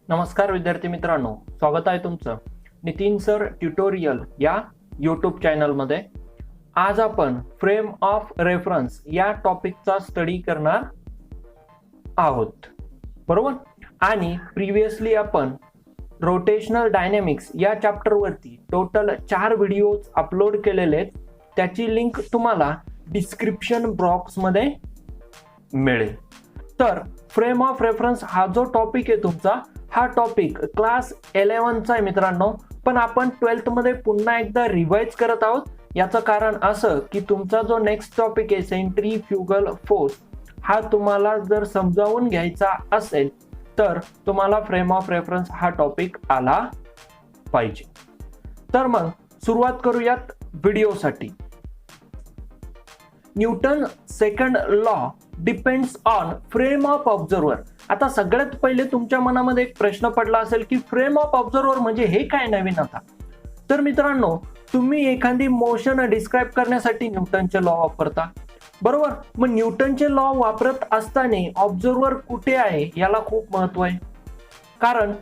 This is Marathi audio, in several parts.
नमस्कार विद्यार्थी मित्रांनो, स्वागत आहे तुमचं नितीन सर ट्युटोरियल या यूट्यूब चॅनलमध्ये. आज आपण फ्रेम ऑफ रेफरन्स या टॉपिकचा स्टडी करणार आहोत, बरोबर. आणि प्रिव्हियसली आपण रोटेशनल डायनॅमिक्स या चॅप्टरवरती टोटल 4 व्हिडिओज अपलोड केलेले आहेत. त्याची लिंक तुम्हाला डिस्क्रिप्शन बॉक्समध्ये मिळेल. तर फ्रेम ऑफ रेफरन्स हा जो टॉपिक आहे तुमचा, हा टॉपिक क्लास 11चा आहे मित्रांनो, पण आपण 12th मध्ये पुन्हा एकदा रिवाइज करत आहोत. याचं कारण असं की तुमचा जो नेक्स्ट टॉपिक आहे सेंट्रीफ्युगल फोर्स, हा तुम्हाला जर समजावून घ्यायचा असेल तर तुम्हाला फ्रेम ऑफ रेफरन्स हा टॉपिक आला पाहिजे. तर मग सुरुवात करूयात व्हिडिओसाठी. Newton second law depends on frame of observer. आता सगळ्यात पहिले तुमच्या मनामध्ये एक प्रश्न पडला असेल की फ्रेम ऑफ ऑब्झर्वर म्हणजे हे काय नवीन आता. तर मित्रांनो, तुम्ही एखादी मोशन डिस्क्राईब करण्यासाठी न्यूटनचे लॉ वापरता, बरोबर. मग न्यूटनचे लॉ वापरत असताना ऑब्झर्वर कुठे आहे याला खूप महत्व आहे. कारण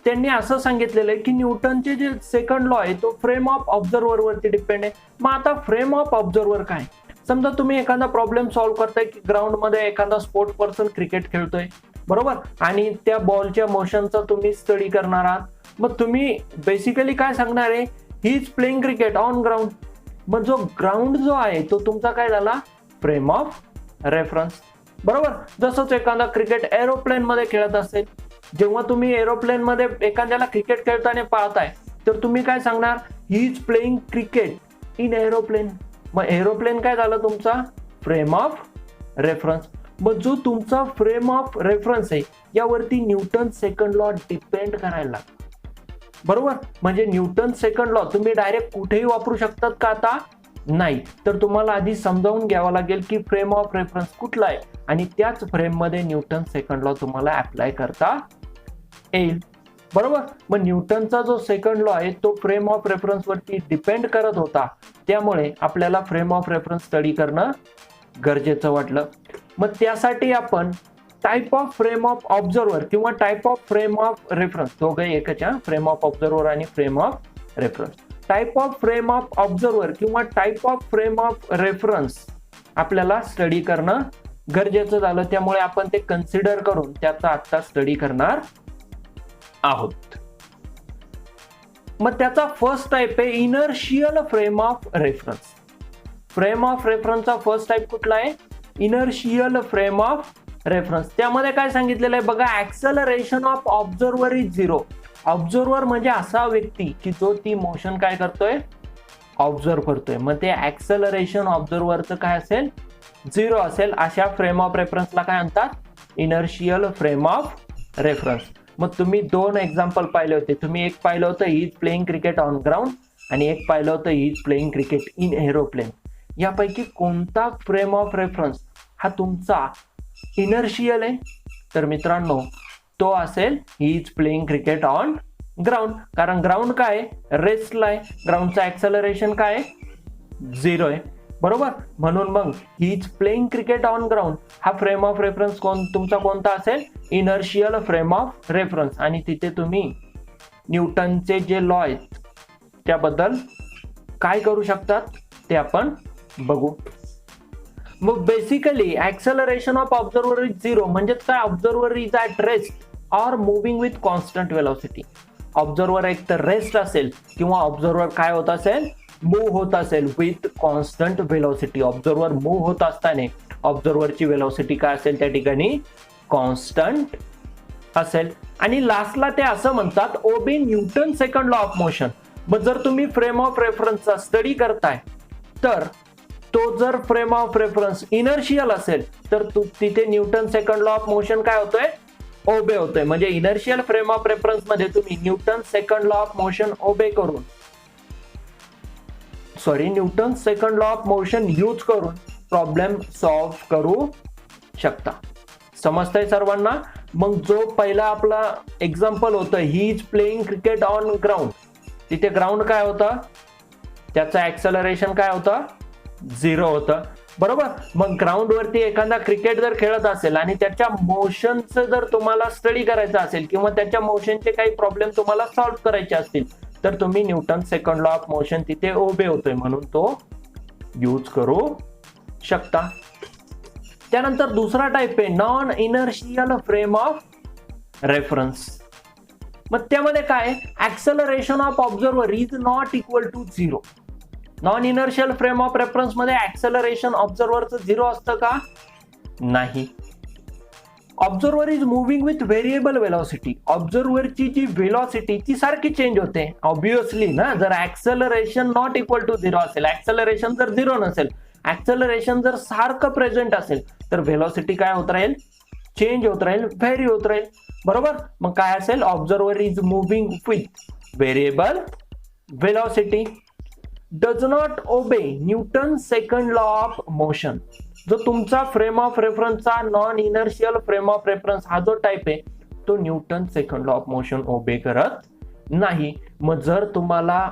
त्यांनी असं सांगितलेलं आहे की न्यूटनचे जे सेकंड लॉ आहे तो फ्रेम ऑफ ऑब्झर्वर वरती डिपेंड आहे. मग आता फ्रेम ऑफ ऑब्झर्वर काय? समजा तुम्ही एखादा प्रॉब्लेम सॉल्व्ह करताय की ग्राउंड मध्ये एखादा स्पोर्ट पर्सन क्रिकेट खेळतोय, बरोबर, आणि त्या बॉलच्या मोशनचा तुम्ही स्टडी करणार आहात. मग तुम्ही बेसिकली काय सांगणार आहे, he is playing cricket on ground. मग जो ग्राउंड जो आहे तो तुमचा काय झाला, फ्रेम ऑफ रेफरन्स, बरोबर. जसंच एखादा क्रिकेट एरोप्लेन मध्ये खेळत असेल, जेव्हा तुम्ही एरोप्लेन मध्ये एखाद्याला क्रिकेट खेळताना पाहताय तर तुम्ही काय सांगणार, he is playing cricket in aeroplane. मग एरोप्लेन काय झालं तुमचा फ्रेम ऑफ रेफरन्स. मग जो तुमचा फ्रेम ऑफ रेफरन्स आहे यावरती न्यूटन सेकंड लॉ डिपेंड करायला लागतो, बरोबर. म्हणजे न्यूटन सेकंड लॉ तुम्ही डायरेक्ट कुठेही वापरू शकतात का? आता नाही. तर तुम्हाला आधी समजावून घ्यावं लागेल की फ्रेम ऑफ रेफरन्स कुठला आहे आणि त्याच फ्रेम मध्ये न्यूटन सेकंड लॉ तुम्हाला अप्लाय करता येईल, बरोबर. मग न्यूटनचा जो सेकंड लॉ आहे तो फ्रेम ऑफ रेफरन्स वरती डिपेंड करत होता, त्यामुळे आपल्याला फ्रेम ऑफ रेफरन्स स्टडी करणं गरजेचं वाटलं. मग त्यासाठी आपण type of frame of observer किंवा type of frame of reference, दोघे एकच, फ्रेम ऑफ ऑब्झर्वर आणि frame of reference. Type of frame of observer किंवा type of frame of reference आपल्याला स्टडी करणं गरजेचं झालं, त्यामुळे आपण ते कन्सिडर करून त्याचा आता स्टडी करणार आहोत. मग त्याचा फर्स्ट टाइप आहे inertial frame of reference. Frame of रेफरन्सचा फर्स्ट टाइप कुठला आहे, इनर्शियल फ्रेम ऑफ रेफरन्स. त्यामध्ये काय सांगितलेलं आहे बघा, acceleration of observer is 0. Observer म्हणजे असा व्यक्ती की जो ती मोशन काय करतोय, ऑब्झर्व करतोय. मग ते ऍक्सेलरेशन ऑब्झर्वरचं काय असेल, 0 असेल. अशा फ्रेम ऑफ रेफरन्सला काय म्हणतात, इनर्शियल फ्रेम ऑफ रेफरन्स. मग तुम्ही 2 एक्झाम्पल पाहिले होते. तुम्ही एक पाहिलं होतं he is playing cricket on ground आणि एक पाहिलं होतं he is playing cricket in aeroplane. यापैकी कोणता फ्रेम ऑफ रेफरन्स हा तुमचा इनर्शियल आहे? तर मित्रांनो, तो असेल he is playing cricket on ground. कारण ग्राउंड काय रेस्टला आहे, ग्राउंडचा ऍक्सेलरेशन काय 0 आहे, बरोबर. म्हणून मग he is playing cricket on ground हा फ्रेम ऑफ रेफरन्स तुमचा कोणता असेल, इनर्शियल फ्रेम ऑफ रेफरन्स. आणि तिथे तुम्ही न्यूटनचे जे लॉ आहेत त्याबद्दल काय करू शकतात ते आपण बघू. मग basically acceleration of observer is 0 म्हणजे काय, observer is at rest or moving with constant velocity. Observer एक तर रेस्ट असेल किंवा ऑब्झर्वर काय होत असेल, मूव्ह होत असेल with constant velocity. Observer move होत असताना ऑब्झर्वरची वेलोसिटी काय असेल त्या ठिकाणी, कॉन्स्टंट असेल. आणि लास्टला ते असं म्हणतात obey Newton second law of motion. मग जर तुम्ही फ्रेम ऑफ रेफरन्सचा स्टडी करताय तर तो जर फ्रेम ऑफ रेफरन्स इनर्शियल असेल तर तिथे Newton second law of motion काय होतोय, ओबे होतोय. म्हणजे इनर्शियल फ्रेम ऑफ रेफरन्स मध्ये तुम्ही Newton second law of motion obey करून, Newton second law of motion use करून प्रॉब्लेम सॉल्व्ह करू शकता. समजतंय सर्वांना? मग जो पहिला आपला एक्झाम्पल होतं he is playing cricket on ground, तिथे ग्राउंड काय होतं, त्याचं ऍक्सेलरेशन काय होतं, 0 होतं. बरोबर. मग ग्राउंड वरती एखादा क्रिकेट जर खेळत असेल आणि त्याच्या मोशनचं जर तुम्हाला स्टडी करायचं असेल किंवा त्याच्या मोशनचे काही प्रॉब्लेम तुम्हाला सॉल्व्ह करायचे असतील तर तुम्ही Newton second law of motion तिथे ओबे होतोय म्हणून तो यूज करू शकता. त्यानंतर दुसरा टाइप आहे non inertial frame of reference. मग त्यामध्ये काय, acceleration of observer is not equal to 0. Non inertial frame of reference मध्ये ऍक्सेलरेशन ऑब्झर्वरचं 0 असतं का, नाही. Observer is moving with variable velocity. ऑब्झर्वरची जी वेलॉसिटी ती सारखी चेंज होते ऑब्विसली ना. जर ऍक्सेलरेशन नॉट इक्वल टू 0 असेल, ऍक्सेलरेशन जर 0 नसेल, ऍक्सेलरेशन जर सारखं प्रेझेंट असेल तर वेलॉसिटी काय होत राहील, चेंज होत राहील, व्हेरी होत राहील. बरोबर. मग काय असेल, observer is moving with variable velocity, does not obey Newton second law of motion. जो तुमचा फ्रेम ऑफ रेफरन्सचा non inertial frame of reference हा जो टाइप आहे तो Newton second law of motion obey करत नाही. मग जर तुम्हाला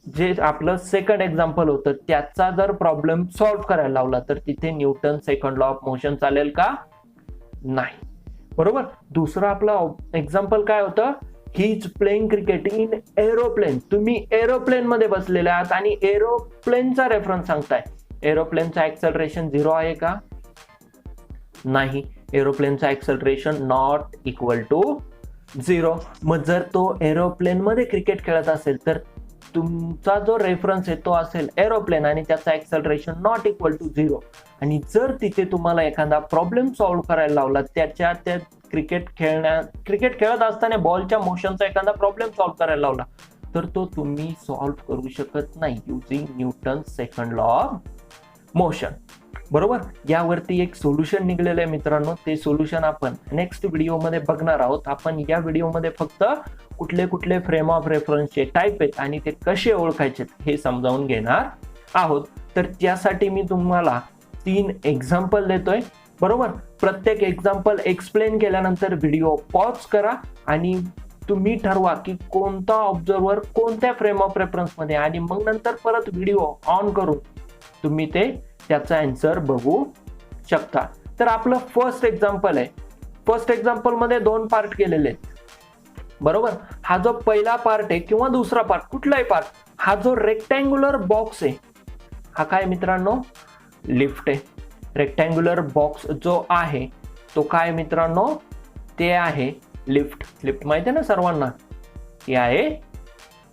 जे आपलं सेकंड एक्झाम्पल होतं त्याचा जर प्रॉब्लेम सॉल्व्ह करायला लावला तर तिथे Newton second law of motion चालेल का, नाही. बरोबर. दुसरं आपलं एक्झाम्पल काय होतं, he is playing cricket in aeroplane. तुम्ही एरोप्लेन मध्ये बसलेले आहात आणि एरोप्लेनचा रेफरन्स सांगताय. एरोप्लेनचा ऍक्सेलरेशन 0 आहे का, नाही. एरोप्लेनचा ऍक्सेलरेशन नॉट इक्वल टू 0. मग जर तो एरोप्लेन मध्ये क्रिकेट खेळत असेल तर तुमचा जो रेफरन्स आहे तो असेल एरोप्लेन आणि त्याचा ऍक्सेलरेशन नॉट इक्वल टू 0. आणि जर तिथे तुम्हाला एखादा प्रॉब्लेम सॉल्व्ह करायला लावला त्या क्रिकेट खेळत असताना बॉलच्या मोशनचा एखादा प्रॉब्लेम सॉल्व्ह करायला लावला तर तो तुम्ही सॉल्व्ह करू शकत नाही using Newton second law of motion. बरोबर. यावरती एक सोल्युशन निघलेलं आहे मित्रांनो. ते सोल्युशन आपण नेक्स्ट व्हिडिओमध्ये बघणार आहोत. आपण या व्हिडिओमध्ये फक्त कुठले कुठले फ्रेम ऑफ रेफरन्सचे टाइप आहेत आणि ते कसे ओळखायचे हे समजावून घेणार आहोत. तर त्यासाठी मी तुम्हाला 3 एक्झाम्पल देतोय. बरोबर. प्रत्येक एक्झाम्पल एक्सप्लेन केल्यानंतर व्हिडिओ पॉज करा आणि तुम्ही ठरवा की कोणता ऑब्झर्वर कोणत्या फ्रेम ऑफ रेफरन्स मध्ये, आणि मग नंतर परत व्हिडिओ ऑन करून तुम्ही त्याचा आन्सर बघू शकता. तर आपलं फर्स्ट एक्झाम्पल आहे. फर्स्ट एक्झाम्पल मध्ये 2 पार्ट केलेले आहेत. बरोबर. हा जो पहिला पार्ट आहे किंवा दुसरा पार्ट कुठलाही पार्ट, हा जो रेक्टँग्युलर बॉक्स आहे हा काय मित्रांनो, लिफ्ट आहे. रेक्टँग्युलर बॉक्स जो आहे तो काय मित्रांनो, ते आहे लिफ्ट. लिफ्ट माहिती आहे ना सर्वांना, हे आहे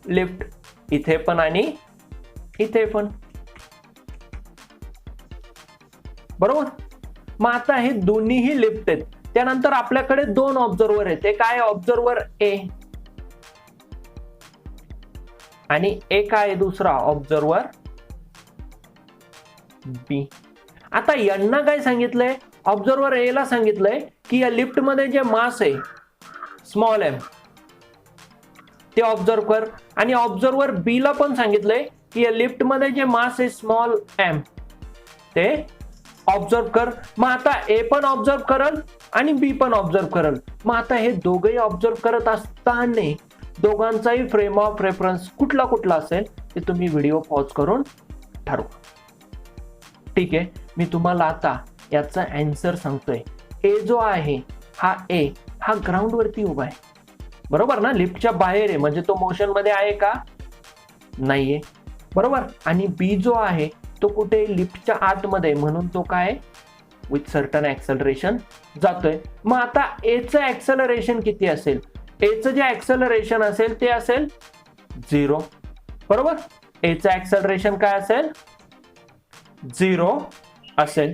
लिफ्ट. इथे पण आणि इथे पण. बरोबर. मग आता हे दोन्हीही लिफ्ट आहेत. त्यानंतर आपल्याकडे 2 ऑब्झर्वर आहेत. ते काय, ऑब्झर्वर ए आणि एक आहे दुसरा ऑब्झर्वर बी. आता यांना काय सांगितलंय, ऑब्झर्वर ए ला सांगितलंय की या लिफ्ट मध्ये जे मास आहे स्मॉल एम ते ऑब्झर्व कर, आणि ऑब्झर्वर बी ला पण सांगितलंय की या लिफ्ट मध्ये जे मास आहे स्मॉल एम ते ऑब्झर्व कर. मग आता ए पण ऑब्झर्व करल आणि बी पण ऑब्झर्व करल. मग आता हे दोघेही ऑब्झर्व करत असताना दोघांचाही फ्रेम ऑफ रेफरन्स कुठला कुठला असेल ते तुम्ही व्हिडिओ पॉज करून ठरवा. ठीक आहे. मी तुम्हाला आता याचा आन्सर सांगतोय. ए जो आहे हा ग्राउंड वरती उभा आहे. बरोबर ना, लिफ्टच्या बाहेर आहे म्हणजे तो मोशन मध्ये आहे का, नाहीये. बरोबर. आणि बी जो आहे तो कुठे, लिफ्टच्या आतमध्ये, म्हणून तो काय विथ सर्टन ऍक्सेलरेशन जातोय. मग आता एचं ऍक्सेलरेशन किती असेल, एचं जे ऍक्सेलरेशन असेल ते असेल 0. बरोबर. एचं ऍक्सेलरेशन काय असेल, 0 असेल.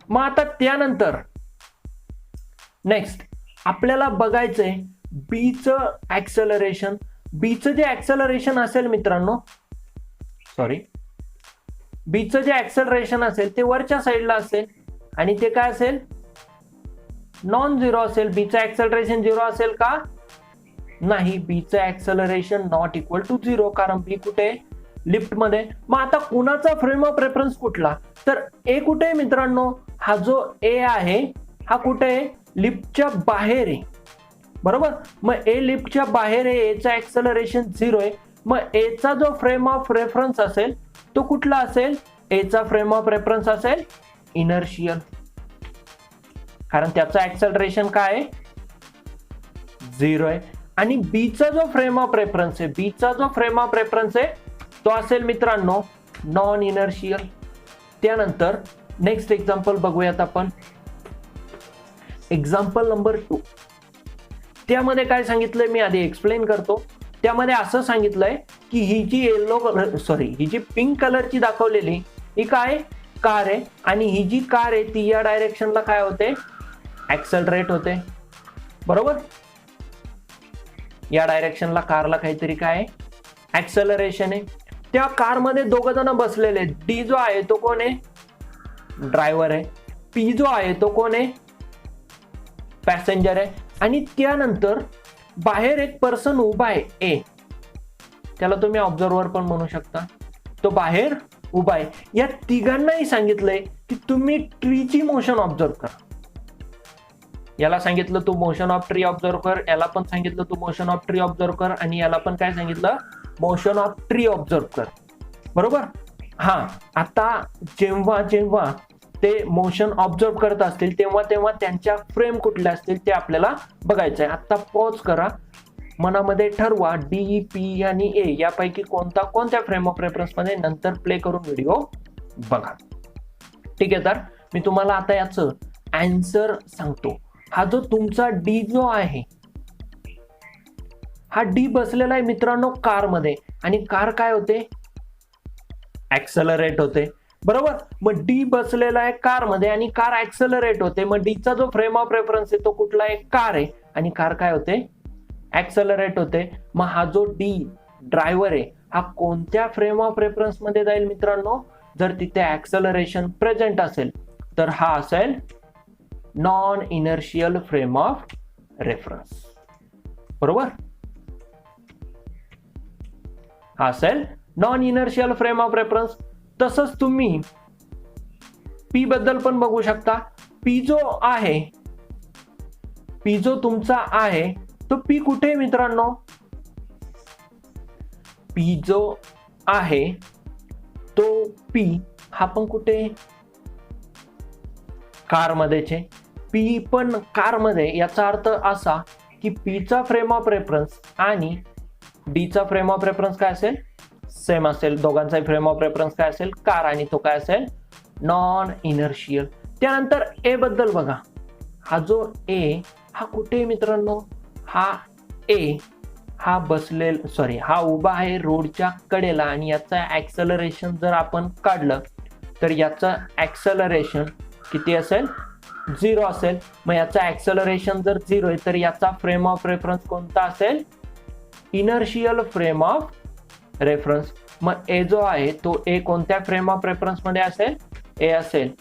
मग आता त्यानंतर नेक्स्ट आपल्याला बघायचंय बीचं ऍक्सेलरेशन. बीचं जे ऍक्सेलरेशन असेल मित्रांनो, बीचं जे ऍक्सेलरेशन असेल ते वरच्या साईडला असेल आणि ते काय असेल, नॉन 0 असेल. बीचं ऍक्सेलरेशन 0 असेल का, नाही. बीचं ऍक्सेलरेशन नॉट इक्वल टू 0 कारण बी कुठे, लिफ्ट मध्ये. मग आता कुणाचा फ्रेम ऑफ रेफरन्स कुठला, तर ए कुठे आहे मित्रांनो, हा जो ए आहे हा कुठे आहे, लिफ्टच्या बाहेर आहे. बरोबर. मग ए लिफ्टच्या बाहेर आहे, एचं ऍक्सेलरेशन 0 आहे. मग एचा जो फ्रेम ऑफ रेफरन्स असेल तो कुठला असेल, एचा फ्रेम ऑफ रेफरन्स असेल इनर्शियल, कारण त्याचं ऍक्सेलरेशन काय आहे, 0 आहे. आणि बीचा जो फ्रेम ऑफ रेफरन्स आहे, बीचा जो फ्रेम ऑफ रेफरन्स आहे तो असेल मित्रांनो नॉन इनर्शियल. त्यानंतर नेक्स्ट एक्झाम्पल बघूयात आपण. Example number 2. त्यामध्ये काय सांगितलंय मी आधी एक्सप्लेन करतो. त्यामध्ये असं सांगितलंय की ही जी पिंक कलरची दाखवलेली ही काय कार आहे, आणि ही जी कार आहे ती या डायरेक्शनला काय होते, ऍक्सेलरेट होते. बरोबर, या डायरेक्शनला कारला काहीतरी काय ऍक्सेलरेशन आहे. त्या कारमध्ये दोघ जण बसलेले आहेत. डी जो आहे तो कोण आहे, ड्रायव्हर आहे. पी जो आहे तो कोण आहे, पॅसेंजर आहे. आणि त्यानंतर बाहेर एक पर्सन उभा आहे, ए, त्याला तुम्ही ऑब्झर्वर पण म्हणू शकता, तो बाहेर उभा आहे. या तिघांनाही सांगितलंय की तुम्ही ट्रीची मोशन ऑब्झर्व करा. याला सांगितलं तू मोशन ऑफ ट्री ऑब्झर्व कर, याला पण सांगितलं तू मोशन ऑफ ट्री ऑब्झर्व कर, आणि याला पण काय सांगितलं, मोशन ऑफ ट्री ऑब्झर्व कर. बरोबर. हा, आता जेव्हा जेव्हा ते मोशन ऑब्झर्व करत असतील तेव्हा तेव्हा त्यांच्या फ्रेम कुठल्या असतील ते आपल्याला बघायचं आहे. आता पॉज करा, मनामध्ये ठरवा डी, पी आणि ए यापैकी कोणत्या फ्रेम ऑफ रेफरन्स मध्ये, नंतर प्ले करून व्हिडिओ बघा. ठीक आहे, तर मी तुम्हाला आता याचं आन्सर सांगतो. हा जो तुमचा डी जो आहे, हा डी बसलेला आहे मित्रांनो कार मध्ये, आणि कार काय होते, ऍक्सेलरेट होते. बरोबर. मग डी बसलेला आहे कार मध्ये आणि कार ऍक्सेलरेट होते. मग डीचा जो फ्रेम ऑफ रेफरन्स आहे तो कुठला आहे, कार आहे, आणि कार काय होते, ऍक्सेलरेट होते. मग हा जो डी ड्रायव्हर आहे हा कोणत्या फ्रेम ऑफ रेफरन्स मध्ये जाईल मित्रांनो, जर तिथे ऍक्सेलरेशन प्रेझेंट असेल तर हा असेल non inertial frame of reference. बरोबर, हा असेल non inertial frame of reference. तसंच तुम्ही पी बद्दल पण बघू शकता. पी जो तुमचा आहे तो पी कुठे आहे मित्रांनो, पी जो आहे तो पी हा पण कुठे, कार मध्येच आहे. पी पण कार मध्ये, याचा अर्थ असा की पीचा फ्रेम ऑफ रेफरन्स आणि डीचा फ्रेम ऑफ रेफरन्स काय असेल, सेम असेल. दोघांचा फ्रेम ऑफ रेफरन्स काय असेल, कार, आणि तो काय असेल, नॉन इनर्शियल. त्यानंतर ए बद्दल बघा. हा जो ए हा कुठे मित्रांनो, हा ए हा हा उभा आहे रोडच्या कडेला, आणि याचा ऍक्सेलरेशन जर आपण काढलं तर याचं ऍक्सेलरेशन किती असेल, 0 असेल. मग याचा ऍक्सेलरेशन जर 0 आहे तर याचा फ्रेम ऑफ रेफरन्स कोणता असेल, इनर्शियल फ्रेम ऑफ रेफरन्स. मग ए जो आहे तो ए कोणत्या फ्रेम ऑफ रेफरन्स मध्ये असेल, ए असेल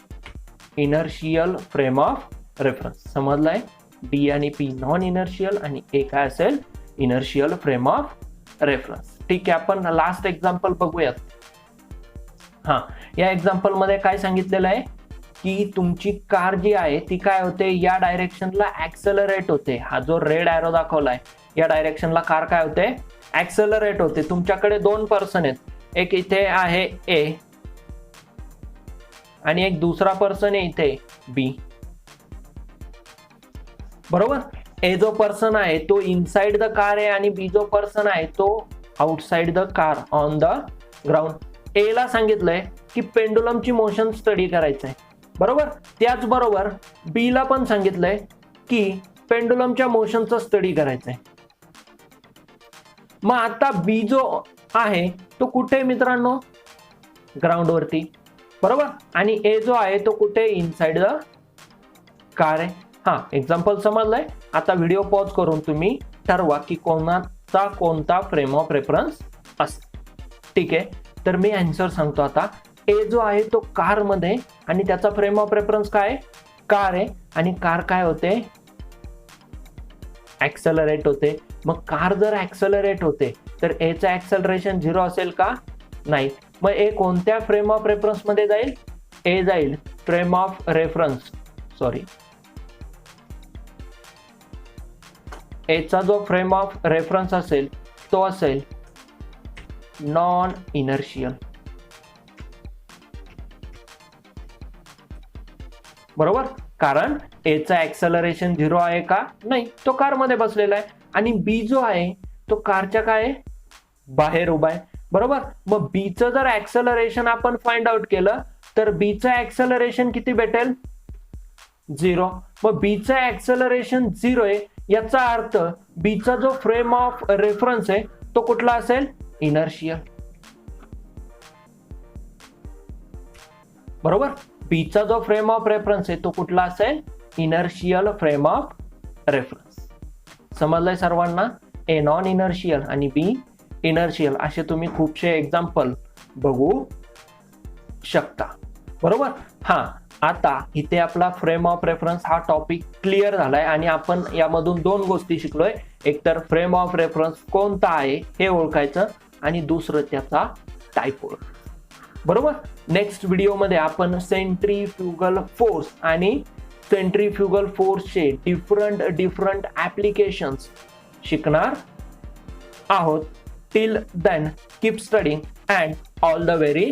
इनर्शियल फ्रेम ऑफ रेफरन्स. समजलाय, डी आणि पी नॉन इनर्शियल आणि ए काय असेल, इनर्शियल फ्रेम ऑफ रेफरन्स. ठीक आहे, आपण लास्ट एक्झाम्पल बघूयात. हा, या एक्झाम्पल मध्ये काय सांगितलेलं आहे की तुमची कार जी आहे ती काय होते, या डायरेक्शनला ऍक्सेलरेट होते. हा जो रेड एरो दाखवलाय या डायरेक्शनला कार काय होते, ऍक्सेलरेट होते. तुमच्याकडे 2 पर्सन आहेत, एक इथे आहे ए आणि एक दुसरा पर्सन आहे इथे बी. बरोबर. ए जो पर्सन आहे तो इनसाइड द कार आहे आणि बी जो पर्सन आहे तो outside the car on the ground. A ला सांगितलंय की पेंडुलमची मोशन स्टडी करायचंय. बरोबर. त्याचबरोबर बी ला पण सांगितलंय की पेंडुलमच्या मोशनचं स्टडी करायचंय. मग आता बी जो आहे तो कुठे मित्रांनो, ग्राउंड वरती. बरोबर. आणि ए जो आहे तो कुठे, इनसाइड द कार आहे. हा, एक्झाम्पल समजलंय. आता व्हिडिओ पॉज करून तुम्ही ठरवा की कोणता फ्रेम ऑफ रेफरन्स असेल. ठीक आहे, तर मी आन्सर सांगतो आता. ए जो आहे तो कार मध्ये आणि त्याचा फ्रेम ऑफ रेफरन्स काय, कार आहे, आणि कार काय होते, ऍक्सेलरेट होते. मग कार जर ऍक्सेलरेट होते तर एचं ऍक्सेलरेशन 0 असेल का, नाही. मग ए कोणत्या फ्रेम ऑफ रेफरन्स मध्ये जाईल, ए जाईल फ्रेम ऑफ रेफरन्स, एचा जो फ्रेम ऑफ रेफरन्स असेल तो असेल नॉन इनर्शियल. बरोबर, कारण एचा ऍक्सलरेशन 0 आहे का? नाही, तो कारमध्ये बसलेला आहे. आणि बी जो आहे तो कारच्या काय आहे? बाहेर उभा आहे. बरोबर, मग बीचं जर ऍक्सलरेशन आपण फाइंड आउट केलं तर बीचं ऍक्सलरेशन किती भेटेल? 0. मग बीचं ऍक्सलरेशन 0 आहे, याचा अर्थ बीचा जो फ्रेम ऑफ रेफरन्स आहे तो कुठला असेल? इनर्शियल. बरोबर, बीचा जो फ्रेम ऑफ रेफरन्स आहे तो कुठला असेल? Inertial frame of reference. समजलंय सर्वांना? ए नॉन इनर्शियल आणि बी इनर्शियल असे तुम्ही खूपशे एक्झाम्पल बघू शकता. बरोबर, हा आता इथे आपला फ्रेम ऑफ रेफरन्स हा टॉपिक क्लिअर झालाय आणि आपण यामधून दोन गोष्टी शिकलोय. एक तर फ्रेम ऑफ रेफरन्स कोणता आहे हे ओळखायचं आणि दुसरं त्याचा टाइप ओळखायचा. बरोबर, नेक्स्ट व्हिडिओमध्ये आपण सेंट्रीफ्युगल फोर्स आणि सेंट्रीफ्युगल फोर्सचे डिफरंट ऍप्लिकेशन्स शिकणार आहोत. Till then keep studying and all the very